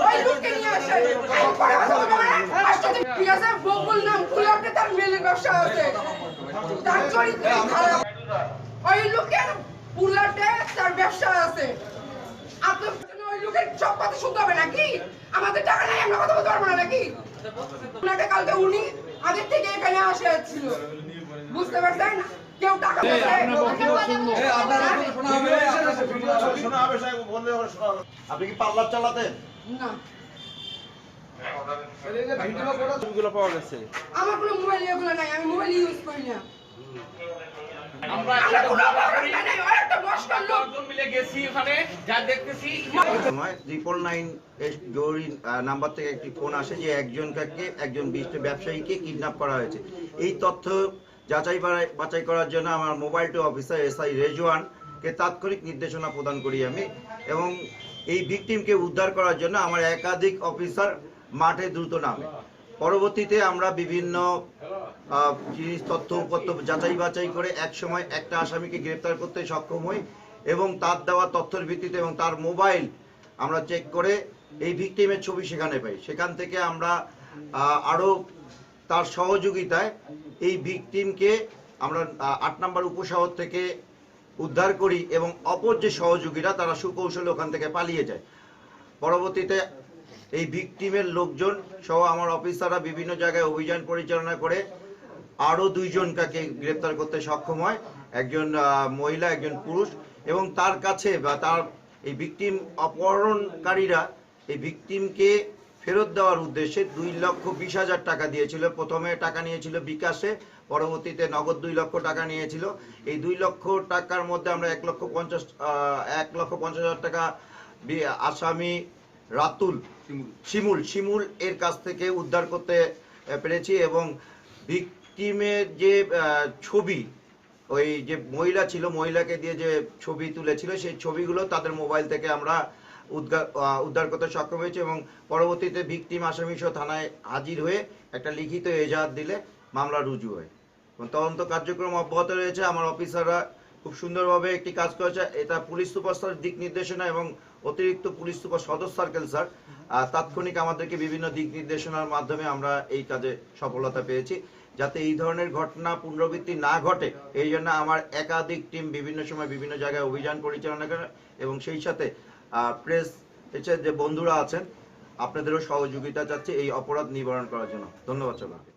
ওই লোককে নিয়ে আসেন ঠিক আছে বকুল নাম কুলাতে তার মেলে ব্যবসা আছে তার চরিত্র খারাপ ওই লোকের কুলাতে তার ব্যবসা আছে আপনি ওই লোকের সব কথা শুনতে হবে নাকি আমাদের টাকা নাই আমরা কথা বলতে পারবো না নাকি ওনাকে কালকে উনি আগের থেকে এখানে আসে ছিল বুঝতে পারছেন কেউ টাকা আপনি কি পার্লার চালাতেন? না পাওয়া গেছে আমার কোনো মোবাইল এগুলো নাই আমি মোবাইল ইউজ করি না নাম্বার থেকে একটি ফোন আসে যে একজন ব্যবসায়ীকে কিডন্যাপ করা হয়েছে। এই তথ্য যাচাই বাছাই করার জন্য আমার মোবাইল টু অফিসার SI রেজওয়ানকে তাৎক্ষণিক নির্দেশনা প্রদান করি আমি, এবং এই ভিকটিমকে উদ্ধার করার জন্য আমার একাধিক অফিসার মাঠে দ্রুত নামে। পরবর্তীতে আমরা বিভিন্ন জিনিস তথ্য যাচাই বাছাই করে একসময় একটা আসামিকে গ্রেপ্তার করতে সক্ষম হই, এবং তার দেওয়া তথ্যের ভিত্তিতে এবং তার মোবাইল আমরা চেক করে এই ভিকটিমের ছবি সেখানে পাই। সেখান থেকে আমরা আরও তার সহযোগিতায় এই ভিকটিমকে আমরা 8 নম্বর উপশহর থেকে উদ্ধার করি, এবং অপর যে সহযোগীরা তারা সুকৌশলে ওখান থেকে পালিয়ে যায়। পরবর্তীতে এই ভিকটিমের লোকজন সহ আমার অফিসাররা বিভিন্ন জায়গায় অভিযান পরিচালনা করে আরও 2 জনকে গ্রেপ্তার করতে সক্ষম হয়, একজন মহিলা একজন পুরুষ, এবং তার কাছে বা তার এই ভিকটিম অপহরণকারীরা এই ভিকটিমকে ফেরত দেওয়ার উদ্দেশ্যে 2,20,000 টাকা দিয়েছিল। প্রথমে টাকা নিয়েছিল বিকাশে, পরবর্তীতে নগদ 2 লক্ষ টাকা নিয়েছিল। এই 2 লক্ষ টাকার মধ্যে আমরা 1,50,000 টাকা আসামি রাতুল শিমুল এর কাছ থেকে উদ্ধার করতে পেরেছি, এবং ভিকটিমের যে ছবি ওই যে মহিলা ছিল মহিলাকে দিয়ে যে ছবি তুলেছিল সেই ছবিগুলো তাদের মোবাইল থেকে আমরা উদ্ধার করতে সক্ষম হয়েছে, এবং পরবর্তীতে ভিকটিম আসামি সহ থানায় হাজির হয়ে একটা লিখিত এজাহার দিলে মামলা রুজু হয়। তদন্ত কার্যক্রম অব্যাহত রয়েছে। আমার অফিসাররা খুব সুন্দরভাবে একটি কাজ করেছে। এটা পুলিশ সুপার স্যার দিক নির্দেশনা এবং অতিরিক্ত পুলিশ সুপার সদর সার্কেল স্যার তাৎক্ষণিক আমাদেরকে বিভিন্ন দিক নির্দেশনার মাধ্যমে আমরা এই কাজে সফলতা পেয়েছি। যাতে এই ধরনের ঘটনা পুনরাবৃত্তি না ঘটে এই জন্য আমার একাধিক টিম বিভিন্ন সময় বিভিন্ন জায়গায় অভিযান পরিচালনা করে, এবং সেই সাথে প্রেস যে বন্ধুরা আছেন আপনাদেরও সহযোগিতা চাচ্ছি এই অপরাধ নিবারণ করার জন্য। ধন্যবাদ সবাইকে।